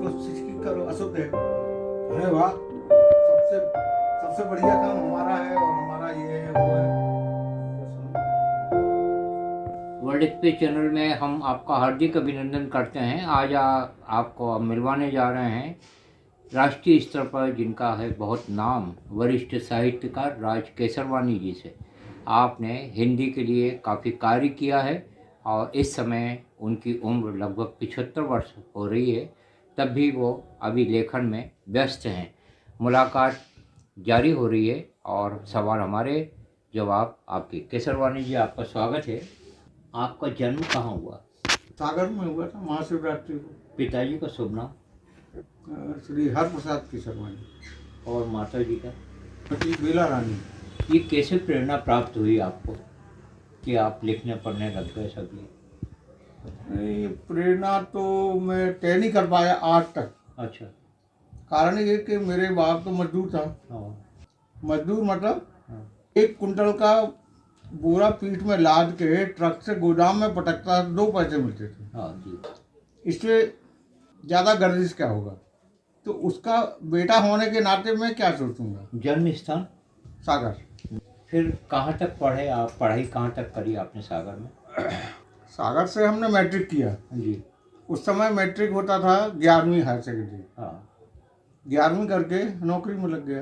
उसको ठीक करो, अशुद्ध है। अरे वाह, सबसे सबसे बढ़िया काम हमारा है और हमारा ये है वो है। वर्ल्ड एक्सप्रेस चैनल में हम आपका हार्दिक अभिनंदन करते हैं। आज आपको हम मिलवाने जा रहे हैं राष्ट्रीय स्तर पर जिनका है बहुत नाम, वरिष्ठ साहित्यकार राज केसरवानी जी से। आपने हिंदी के लिए काफ़ी कार्य किया है और इस समय उनकी उम्र लगभग 75 वर्ष हो रही है, तब भी वो अभी लेखन में व्यस्त हैं। मुलाकात जारी हो रही है और सवाल हमारे, जवाब आपके। केसरवानी जी, आपका स्वागत है। आपका जन्म कहाँ हुआ? सागर में हुआ था, महाशिवरात्रि को। पिताजी का शुभ नाम? श्री हरप्रसाद केसरवानी। और माता जी का? पति बेला रानी। ये कैसे प्रेरणा प्राप्त हुई आपको कि आप लिखने पढ़ने लग गए सभी? ये प्रेरणा तो मैं तय नहीं कर पाया आज तक। अच्छा। कारण ये कि मेरे बाप तो मजदूर था। हाँ। मजदूर मतलब हाँ। 1 कुंटल का बोरा पीठ में लाद के ट्रक से गोदाम में पटकता, 2 पैसे मिलते थे। हाँ जी। इससे ज़्यादा गर्दिश क्या होगा? तो उसका बेटा होने के नाते मैं क्या सोचूंगा। जन्म स्थान? सागर। फिर कहाँ तक पढ़े आप? पढ़ाई कहाँ तक करी आपने सागर में? सागर से हमने मैट्रिक किया जी। उस समय मैट्रिक होता था 11वीं हायर सेकेंडरी। हाँ। 11वीं करके नौकरी में लग गया,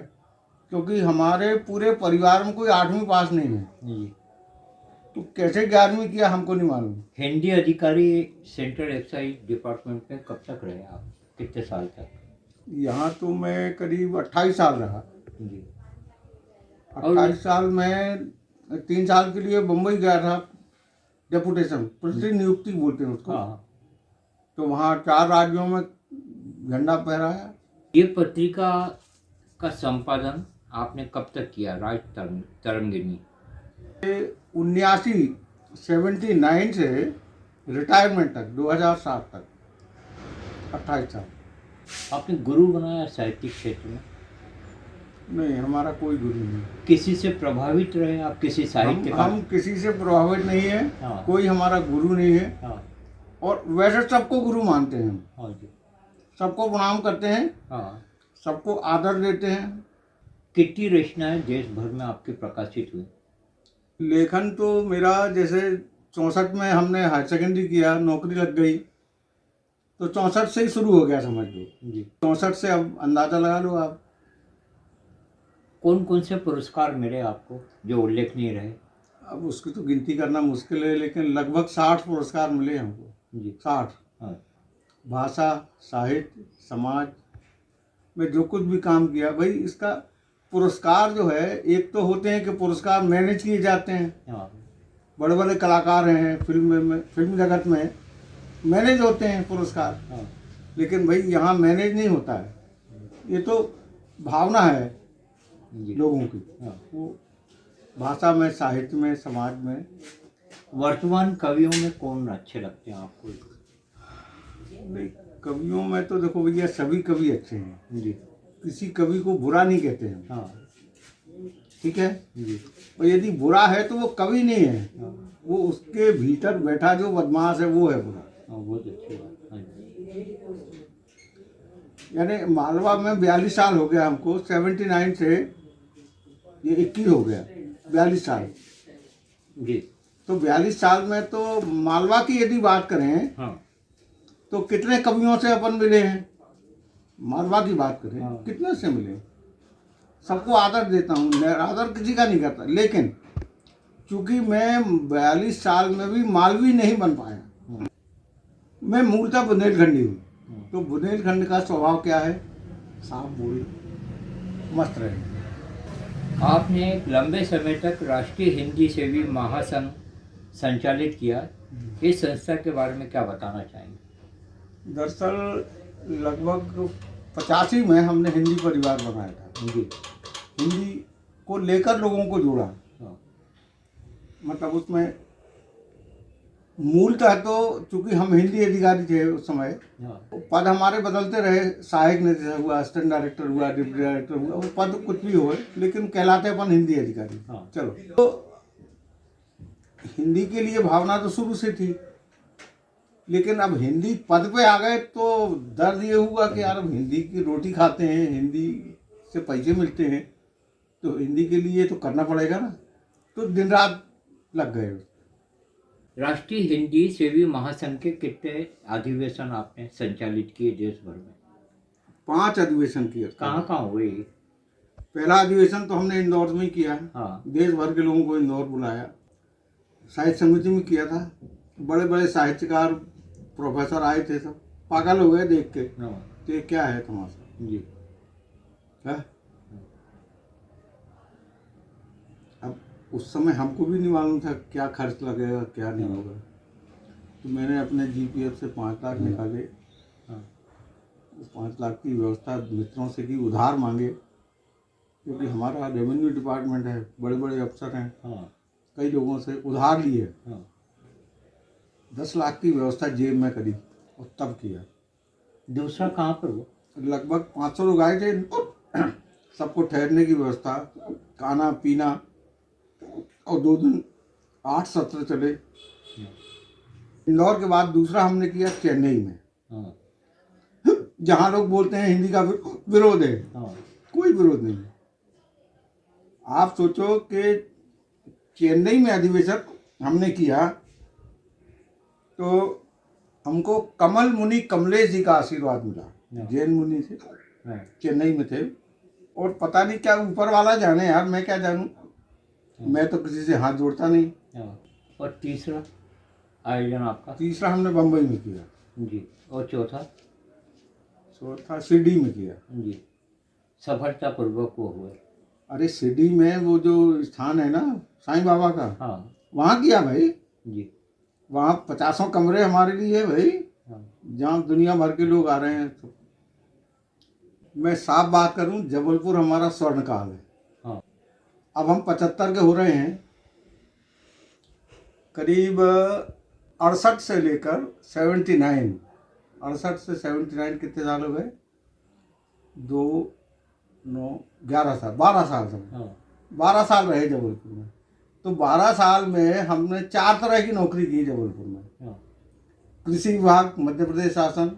क्योंकि हमारे पूरे परिवार में कोई 8वीं पास नहीं है। जी। तो कैसे 11वीं किया हमको नहीं मालूम। हिंदी अधिकारी सेंट्रल एक्साइज डिपार्टमेंट में कब तक रहे आप? कितने साल तक? यहाँ तो मैं करीब 28 साल रहा। जी। 28 साल में 3 साल के लिए बम्बई गया था, डेपुटेशन, प्रतिनियुक्ति बोलते हैं उसको। हाँ। तो वहाँ 4 राज्यों में झंडा फहराया। ये पत्रिका का संपादन आपने कब तक किया, राज तरंगिनी? 79 से रिटायरमेंट तक, 2007 तक, 28 साल। आपने गुरु बनाया साहित्यिक क्षेत्र में? नहीं, हमारा कोई गुरु नहीं। किसी से प्रभावित रहे आप? किसी साहित्यकार? हम किसी से प्रभावित नहीं है। हाँ। कोई हमारा गुरु नहीं है। हाँ। और वैसे सबको गुरु मानते हैं हम। हाँ जी। सबको प्रणाम करते हैं। हाँ। सबको आदर देते हैं। कितनी रचनाएं देश भर में आपकी प्रकाशित हुई? लेखन तो मेरा जैसे 64 में हमने हायर सेकेंडरी किया, नौकरी लग गई, तो 64 से ही शुरू हो गया, समझ लो जी। 64 से अब अंदाजा लगा लो आप। कौन कौन से पुरस्कार मिले आपको जो उल्लेखनीय रहे? अब उसकी तो गिनती करना मुश्किल है, लेकिन लगभग 60 पुरस्कार मिले हमको। जी। 60। हाँ। भाषा, साहित्य, समाज में जो कुछ भी काम किया, भाई इसका पुरस्कार जो है, एक तो होते हैं कि पुरस्कार मैनेज किए जाते हैं। हाँ। बड़े बड़े कलाकार हैं फिल्म जगत में मैनेज होते हैं पुरस्कार। हाँ। लेकिन भाई यहाँ मैनेज नहीं होता है, ये तो भावना है जी। लोगों की। हाँ। वो भाषा में, साहित्य में, समाज में। वर्तमान कवियों में कौन अच्छे लगते हैं आपको? नहीं, कवियों में तो देखो भैया, सभी कवि अच्छे हैं। जी। किसी कवि को बुरा नहीं कहते हैं। हाँ। ठीक है। जी। और यदि बुरा है तो वो कवि नहीं है। हाँ। वो उसके भीतर बैठा जो बदमाश है, वो है बुरा। हाँ, बहुत अच्छी बात। हाँ जी। यानी मालवा में 42 साल हो गया हमको, 79 से ये 21 हो गया, 42 साल। जी। तो 42 साल में तो मालवा की यदि बात करें, हाँ। तो कितने कवियों से अपन मिले हैं। मालवा की बात करें, हाँ। कितने से मिले। सबको आदर देता हूँ, आदर किसी का नहीं करता, लेकिन चूंकि मैं 42 साल में भी मालवी नहीं बन पाया। मैं मूलतः बुंदेलखंडी हूँ। तो बुंदेलखंड का स्वभाव क्या है? साफ बोल, मस्त रहे। आपने एक लंबे समय तक राष्ट्रीय हिंदी सेवी महासंघ संचालित किया। इस संस्था के बारे में क्या बताना चाहेंगे? दरअसल लगभग 85 में हमने हिंदी परिवार बनाया था। जी। हिंदी को लेकर लोगों को जोड़ा। हाँ। मतलब उसमें मूलतः तो चूंकि हम हिंदी अधिकारी थे उस समय, हाँ। पद हमारे बदलते रहे। सहायक निदेशक हुआ, असिस्टेंट डायरेक्टर हुआ, डिप्टी डायरेक्टर हुआ, वो पद कुछ भी हो, लेकिन कहलाते अपन हिंदी अधिकारी। हाँ। चलो, तो हिंदी के लिए भावना तो शुरू से थी, लेकिन अब हिंदी पद पे आ गए तो दर्द ये हुआ कि यार अब हिंदी की रोटी खाते हैं, हिंदी से पैसे मिलते हैं, तो हिंदी के लिए तो करना पड़ेगा ना, तो दिन रात लग गए। राष्ट्रीय हिंदी सेवी महासंघ के कितने अधिवेशन आपने संचालित किए देश भर में? 5 अधिवेशन किए। कहाँ कहाँ हुए? पहला अधिवेशन तो हमने इंदौर में किया, हाँ देश भर के लोगों को इंदौर बुलाया। साहित्य समिति में किया था, बड़े बड़े साहित्यकार प्रोफेसर आए थे, सब पागल हो गए देख के, हाँ तो ये क्या है तमाशा जी। है। अब उस समय हमको भी नहीं मालूम था क्या खर्च लगेगा क्या नहीं होगा, तो मैंने अपने जीपीएफ से 5 लाख निकाले। हाँ 5 लाख की व्यवस्था मित्रों से की, उधार मांगे, क्योंकि हमारा रेवेन्यू डिपार्टमेंट है, बड़े बड़े अफसर हैं, हाँ कई लोगों से उधार लिए। हाँ 10 लाख की व्यवस्था जेब में करी और तब किया। दूसरा कहाँ पर हुआ? लगभग 500 लोग आए थे, सबको ठहरने की व्यवस्था, खाना पीना, और 2 दिन 8 सत्र चले। इंदौर के बाद दूसरा हमने किया चेन्नई में, हाँ जहाँ लोग बोलते हैं हिंदी का विरोध है, हाँ कोई विरोध नहीं। आप सोचो कि चेन्नई में अधिवेशन हमने किया तो हमको कमल मुनि कमलेश जी का आशीर्वाद मिला। जैन मुनि थे, हाँ चेन्नई में थे, और पता नहीं क्या ऊपर वाला जाने यार, मैं क्या जानूं, मैं तो किसी से हाथ जोड़ता नहीं। हाँ। और तीसरा आयोजन आपका? तीसरा हमने बम्बई में किया जी। और चौथा? चौथा शिरडी में किया। जी। सफलतापूर्वक वो हुए? अरे शिरडी में वो जो स्थान है ना साईं बाबा का, हाँ वहाँ किया भाई। जी। वहाँ 50 कमरे हमारे लिए भाई, हाँ जहाँ दुनिया भर के लोग आ रहे हैं। तो मैं साफ बात करूं, जबलपुर हमारा स्वर्ण काल है। हाँ अब हम 75 के हो रहे हैं, करीब 68 से लेकर 79, 68 से 79 कितने साल हो गए? 2, 9, 11 साल, 12 साल तक, हाँ 12 साल रहे जबलपुर में। तो 12 साल में हमने 4 तरह की नौकरी की जबलपुर में। हाँ कृषि विभाग, मध्य प्रदेश शासन,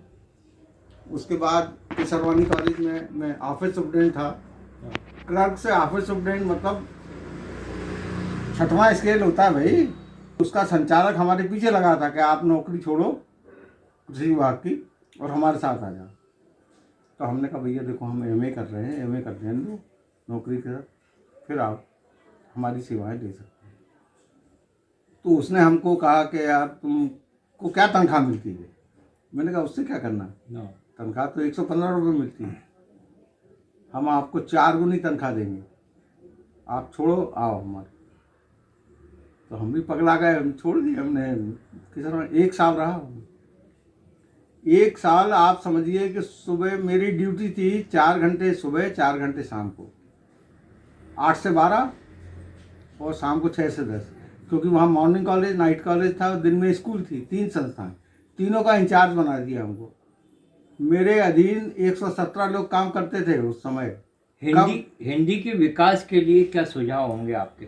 उसके बाद किशोरवानी कॉलेज में मैं ऑफिस सुप्रिटेंडेंट था। क्लर्क से ऑफिस सुप्रिटेंडेंट मतलब 6वां स्केल होता है भाई, उसका संचालक हमारे पीछे लगा था कि आप नौकरी छोड़ो कृषि विभाग की और हमारे साथ आ जाओ। तो हमने कहा भैया देखो हम एमए कर रहे हैं, एमए कर दें दो नौकरी के साथ, फिर आप हमारी सेवाएं दे सकते हैं। तो उसने हमको कहा कि यार तुमको क्या तनख्वाह मिलती है? मैंने कहा उससे क्या करना, तनख्वाह तो 115 रुपये मिलती है, हम आपको 4 गुनी तनख्वाह देंगे, आप छोड़ो आओ हमारे। तो हम भी पगला गए, हम छोड़ दिए। हमने किसान 1 साल रहा, 1 साल आप समझिए कि सुबह मेरी ड्यूटी थी 4 घंटे सुबह, 4 घंटे शाम को, 8 से 12 और शाम को 6 से 10, क्योंकि वहाँ मॉर्निंग कॉलेज, नाइट कॉलेज था, दिन में स्कूल थी, 3 संस्थान, तीनों का इंचार्ज बना दिया हमको। मेरे अधीन 117 लोग काम करते थे उस समय। हिंदी के विकास के लिए क्या सुझाव होंगे आपके?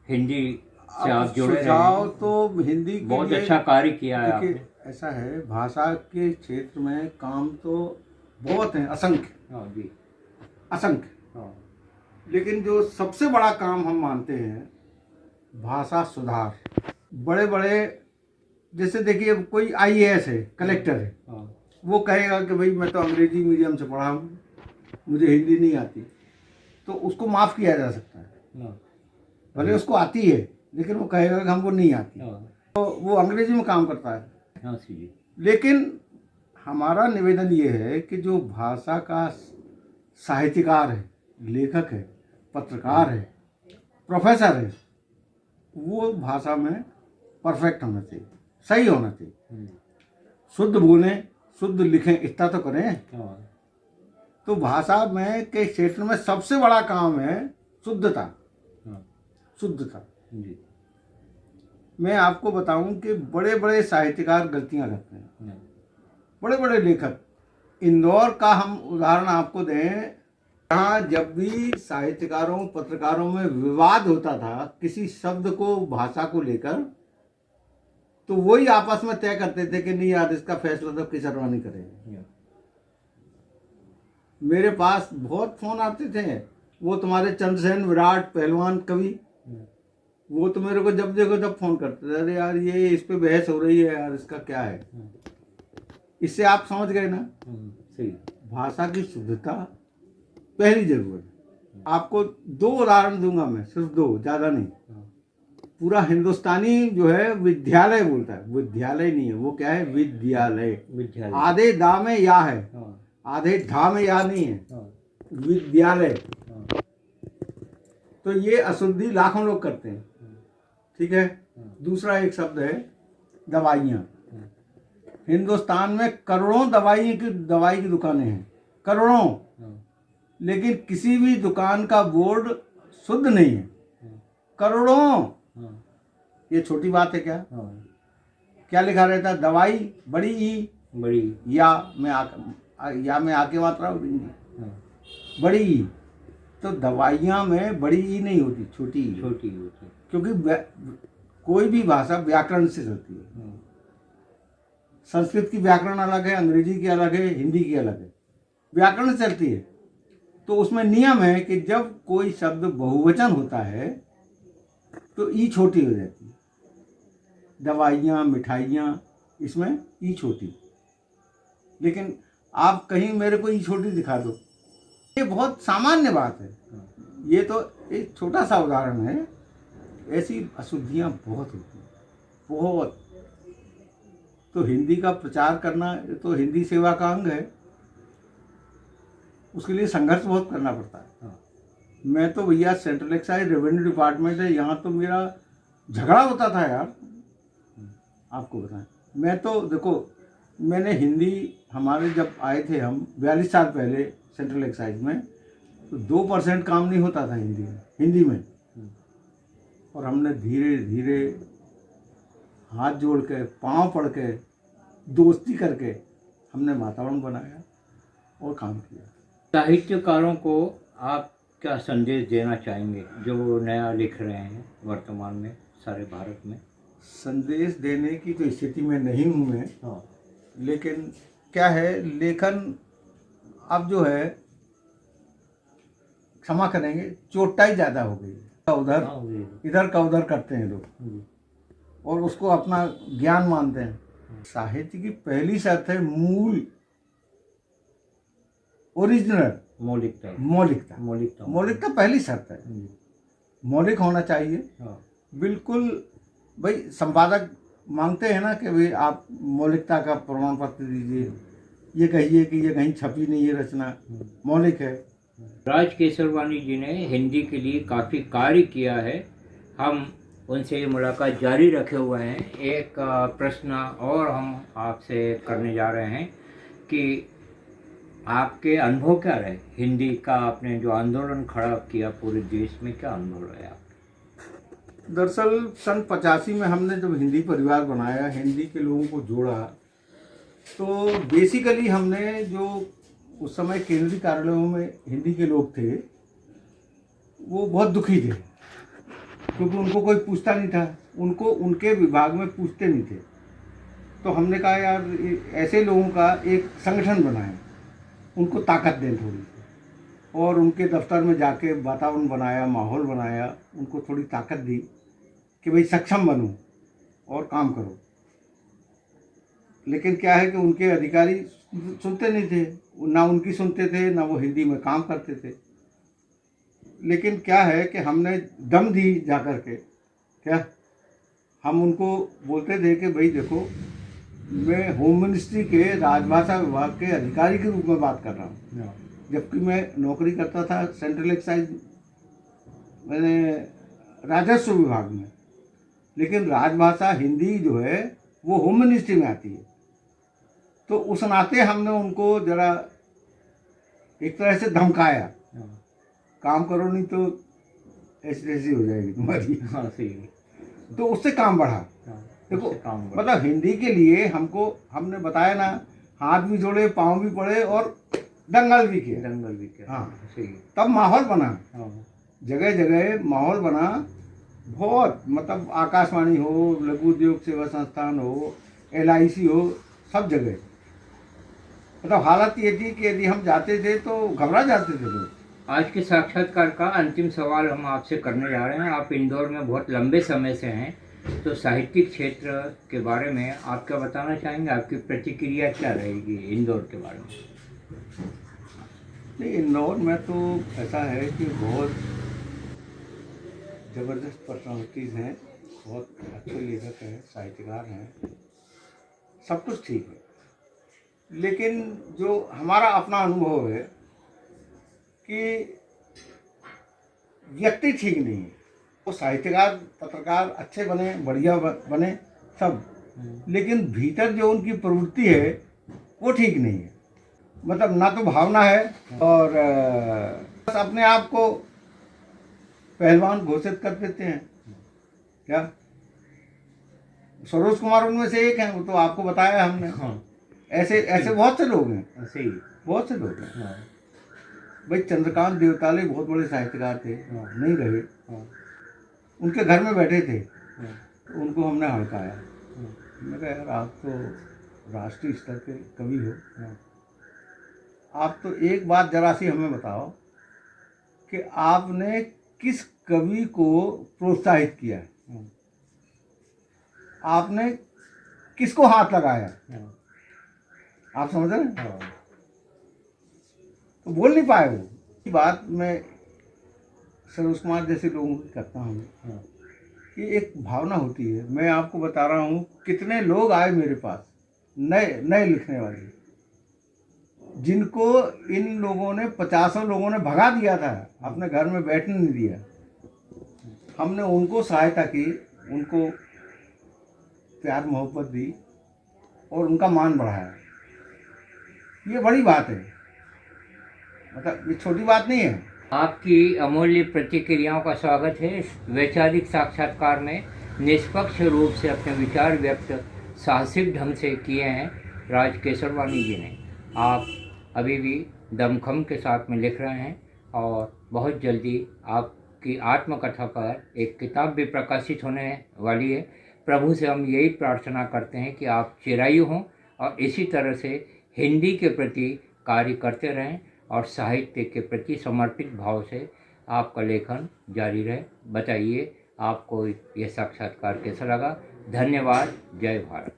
हिंदी से आप जुड़े रहे हैं, तो हिंदी के बहुत लिए अच्छा कार्य किया है आपने। ऐसा है, भाषा के क्षेत्र में काम तो बहुत हैं, असंख्य। हाँ जी, असंख्य। हाँ लेकिन जो सबसे बड़ा काम हम मानते हैं, भाषा सुधार। बड़े बड़े, जैसे देखिए कोई आईएएस है, कलेक्टर है, हाँ वो कहेगा कि भाई मैं तो अंग्रेजी मीडियम से पढ़ा हूँ, मुझे हिंदी नहीं आती, तो उसको माफ़ किया जा सकता है। हाँ भले उसको आती है, लेकिन वो कहेगा कि हमको नहीं आती, हाँ तो वो अंग्रेजी में काम करता है। हाँ जी। लेकिन हमारा निवेदन ये है कि जो भाषा का साहित्यकार है, लेखक है, पत्रकार है, प्रोफेसर है, वो भाषा में परफेक्ट होना चाहिए, सही होना चाहिए, शुद्ध बोलें, शुद्ध लिखें, इतना तो करें। हाँ तो भाषा में के क्षेत्र में सबसे बड़ा काम है शुद्धता। हाँ शुद्धता। जी। मैं आपको बताऊं कि बड़े बड़े साहित्यकार गलतियां करते हैं, बड़े बड़े लेखक। इंदौर का हम उदाहरण आपको दें, जहाँ जब भी साहित्यकारों, पत्रकारों में विवाद होता था किसी शब्द को, भाषा को लेकर, तो वही आपस में तय करते थे कि नहीं यार इसका फैसला तो किशोरवानी करेंगे। मेरे पास बहुत फोन आते थे, वो तुम्हारे चंद्रसेन विराट पहलवान कवि, वो तो मेरे को जब देखो तब फोन करते थे, अरे यार ये इस पे बहस हो रही है यार, इसका क्या है। इससे आप समझ गए ना, सही। भाषा की शुद्धता पहली जरूरत है। आपको 2 उदाहरण दूंगा मैं, सिर्फ 2, ज्यादा नहीं। पूरा हिंदुस्तानी जो है विद्यालय बोलता है, विद्यालय नहीं है, वो क्या है, विद्यालय। आधे दा में या है, आधे धा में या नहीं है, विद्यालय। तो ये अशुद्धि लाखों लोग करते हैं, ठीक है। दूसरा एक शब्द है दवाइयाँ। हिंदुस्तान में करोड़ों दवाई की दुकानें हैं, करोड़ों, लेकिन किसी भी दुकान का बोर्ड शुद्ध नहीं है। करोड़ों, ये छोटी बात है क्या? क्या लिखा रहता है? दवाई बड़ी ई, बड़ी या में आके मात्रा होती, बड़ी ई। तो दवाइयाँ में बड़ी ई नहीं होती, छोटी ई होती, क्योंकि कोई भी भाषा व्याकरण से चलती है। संस्कृत की व्याकरण अलग है, अंग्रेजी की अलग है, हिंदी की अलग है, व्याकरण से चलती है। तो उसमें नियम है कि जब कोई शब्द बहुवचन होता है तो ई छोटी हो जाती है। दवाइयाँ, मिठाइयाँ, इसमें ई छोटी। लेकिन आप कहीं मेरे को ई छोटी दिखा दो, ये बहुत सामान्य बात है। ये तो एक छोटा सा उदाहरण है, ऐसी अशुद्धियाँ बहुत होती हैं, बहुत। तो हिंदी का प्रचार करना तो हिंदी सेवा का अंग है, उसके लिए संघर्ष बहुत करना पड़ता है। मैं तो भैया सेंट्रल एक्साइज रेवेन्यू डिपार्टमेंट है, यहाँ तो मेरा झगड़ा होता था यार, आपको बताएं। मैं तो देखो, मैंने हिंदी, हमारे जब आए थे हम 42 साल पहले सेंट्रल एक्साइज में, तो 2% काम नहीं होता था हिंदी में। और हमने धीरे धीरे हाथ जोड़ के, पाँव पड़ के, दोस्ती करके हमने वातावरण बनाया और काम किया। साहित्यकारों को आप क्या संदेश देना चाहेंगे जो नया लिख रहे हैं वर्तमान में सारे भारत में? संदेश देने की तो स्थिति में नहीं हूँ मैं, लेकिन क्या है, लेखन अब जो है, क्षमा करेंगे, चोटाई ज़्यादा हो गई है। उधर इधर का उधर करते हैं लोग और उसको अपना ज्ञान मानते हैं। साहित्य की पहली शर्त है मूल, ओरिजिनल, मौलिकता पहली शर्त है। मौलिक होना चाहिए बिल्कुल। भाई संपादक मांगते हैं ना कि भाई आप मौलिकता का प्रमाण पत्र दीजिए, ये कहिए कि ये कहीं छपी नहीं है रचना, मौलिक है। राज केसरवानी जी ने हिंदी के लिए काफ़ी कार्य किया है, हम उनसे ये मुलाकात जारी रखे हुए हैं। एक प्रश्न और हम आपसे करने जा रहे हैं कि आपके अनुभव क्या रहे हिंदी का? आपने जो आंदोलन खड़ा किया पूरे देश में, क्या अनुभव रहे आपके? दरअसल सन 85 में हमने जब हिंदी परिवार बनाया, हिंदी के लोगों को जोड़ा, तो बेसिकली हमने जो उस समय केंद्रीय कार्यालयों में हिंदी के लोग थे, वो बहुत दुखी थे, क्योंकि उनको कोई पूछता नहीं था, उनको उनके विभाग में पूछते नहीं थे। तो हमने कहा यार ऐसे लोगों का एक संगठन बनाएं, उनको ताकत दें थोड़ी, और उनके दफ्तर में जाके वातावरण बनाया, माहौल बनाया, उनको थोड़ी ताकत दी कि भाई सक्षम बनो और काम करो। लेकिन क्या है कि उनके अधिकारी सुनते नहीं थे, ना उनकी सुनते थे, ना वो हिंदी में काम करते थे। लेकिन क्या है कि हमने दम दी जा कर के, क्या हम उनको बोलते थे कि भाई देखो, मैं होम मिनिस्ट्री के राजभाषा विभाग के अधिकारी के रूप में बात कर रहा हूँ, जबकि मैं नौकरी करता था सेंट्रल एक्साइज, मैंने राजस्व विभाग में। लेकिन राजभाषा हिंदी जो है वो होम मिनिस्ट्री में आती है। तो उस नाते हमने उनको जरा एक तरह से धमकाया, काम करो नहीं तो ऐसी हो जाएगी तुम्हारी। हाँ सही। तो उससे काम बढ़ा। देखो मतलब हिंदी के लिए हमने बताया ना, हाथ भी जोड़े, पाँव भी पड़े और दंगल भी किया। हाँ सही। तब माहौल बना, जगह जगह माहौल बना बहुत, मतलब आकाशवाणी हो, लघु उद्योग सेवा संस्थान हो, LIC हो, सब जगह। मतलब हालत ये थी कि यदि हम जाते थे तो घबरा जाते थे लोग। आज के साक्षात्कार का अंतिम सवाल हम आपसे करने जा रहे हैं। आप इंदौर में बहुत लंबे समय से हैं, तो साहित्यिक क्षेत्र के बारे में आप क्या बताना चाहेंगे? आपकी प्रतिक्रिया क्या रहेगी इंदौर के बारे में? नहीं, इंदौर में तो ऐसा है कि बहुत ज़बरदस्त पर्सनालिटीज़ हैं, बहुत अच्छे लेखक हैं, साहित्यकार हैं, सब कुछ ठीक है। लेकिन जो हमारा अपना अनुभव है कि व्यक्ति ठीक नहीं है। वो साहित्यकार, पत्रकार अच्छे बने, बढ़िया बने सब, लेकिन भीतर जो उनकी प्रवृत्ति है वो ठीक नहीं है। मतलब ना तो भावना है, और बस अपने आप को पहलवान घोषित कर देते हैं। क्या सरोज कुमार उनमें से एक हैं, वो तो आपको बताया हमने। हाँ, ऐसे ऐसे बहुत से लोग हैं, ऐसे ही। बहुत से लोग हैं। हाँ, भाई चंद्रकांत देवताले बहुत बड़े साहित्यकार थे, हाँ, नहीं रहे। हाँ, उनके घर में बैठे थे, हाँ, तो उनको हमने हड़काया। हाँ, मैंने कहा यार, आप तो राष्ट्रीय स्तर के कवि हो, हाँ, आप तो एक बात जरा सी हमें बताओ कि आपने किस कवि को प्रोत्साहित किया, हाँ, आपने किसको हाथ लगाया, हाँ, आप समझ रहे हैं? हाँ, तो बोल नहीं पाए वो। ये बात मैं सरोज कुमार जैसे लोगों की करता हूँ हाँ, कि एक भावना होती है। मैं आपको बता रहा हूँ, कितने लोग आए मेरे पास, नए नए लिखने वाले, जिनको इन लोगों ने 50 लोगों ने भगा दिया था, अपने घर में बैठने नहीं दिया। हमने उनको सहायता की, उनको प्यार मोहब्बत दी और उनका मान बढ़ाया। ये बड़ी बात है, मतलब ये छोटी बात नहीं है। आपकी अमूल्य प्रतिक्रियाओं का स्वागत है। इस वैचारिक साक्षात्कार में निष्पक्ष रूप से अपने विचार व्यक्त साहसिक ढंग से किए हैं राज केसरवानी जी ने। आप अभी भी दमखम के साथ में लिख रहे हैं और बहुत जल्दी आपकी आत्मकथा पर एक किताब भी प्रकाशित होने वाली है। प्रभु से हम यही प्रार्थना करते हैं कि आप चिरायु हों और इसी तरह से हिंदी के प्रति कार्य करते रहें और साहित्य के प्रति समर्पित भाव से आपका लेखन जारी रहे। बताइए आपको यह साक्षात्कार कैसा लगा? धन्यवाद। जय भारत।